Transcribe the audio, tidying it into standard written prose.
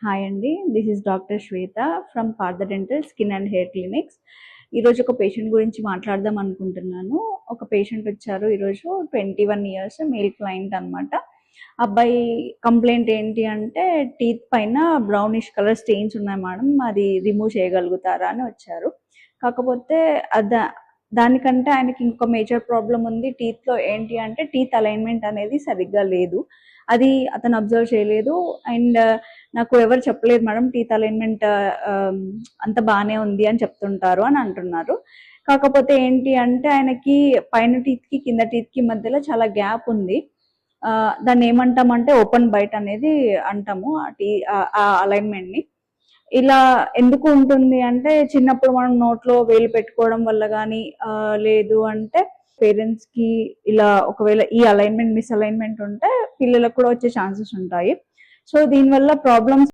Hi అండి. This is doctor Shweta from Partha dental skin and hair clinics. ఈరోజు ఒక patient గురించి మాట్లాడదాం అనుకుంటున్నాను. ఒక పేషెంట్ వచ్చారు ఈరోజు, 21 ఇయర్స్, మేల్ క్లయింట్ అనమాట. అబ్బాయి కంప్లైంట్ ఏంటి అంటే, టీత్ పైన బ్రౌనిష్ కలర్ స్టెయిన్స్ ఉన్నాయి మేడం, అది రిమూవ్ చేయగలుగుతారా అని వచ్చారు. కాకపోతే దానికంటే ఆయనకి ఇంకో మేజర్ ప్రాబ్లం ఉంది టీత్లో. ఏంటి అంటే, టీత్ అలైన్మెంట్ అనేది సరిగ్గా లేదు. అది అతను అబ్జర్వ్ చేయలేదు. అండ్ నాకు ఎవరు చెప్పలేదు మేడం, టీత్ అలైన్మెంట్ అంత బాగానే ఉంది అని చెప్తుంటారు అని అంటున్నారు. కాకపోతే ఏంటి అంటే, ఆయనకి పైన టీత్కి కింద టీత్కి మధ్యలో చాలా గ్యాప్ ఉంది. దాన్ని ఏమంటామంటే ఓపెన్ బైట్ అనేది అంటాము ఆ అలైన్మెంట్ని. ఇలా ఎందుకు ఉంటుంది అంటే, చిన్నప్పుడు మనం నోట్లో వేలు పెట్టుకోవడం వల్ల కానీ, లేదు అంటే పేరెంట్స్ కి ఇలా ఒకవేళ ఈ అలైన్మెంట్ మిస్ అలైన్మెంట్ ఉంటే పిల్లలకు కూడా వచ్చే ఛాన్సెస్ ఉంటాయి. సో దీనివల్ల ప్రాబ్లమ్స్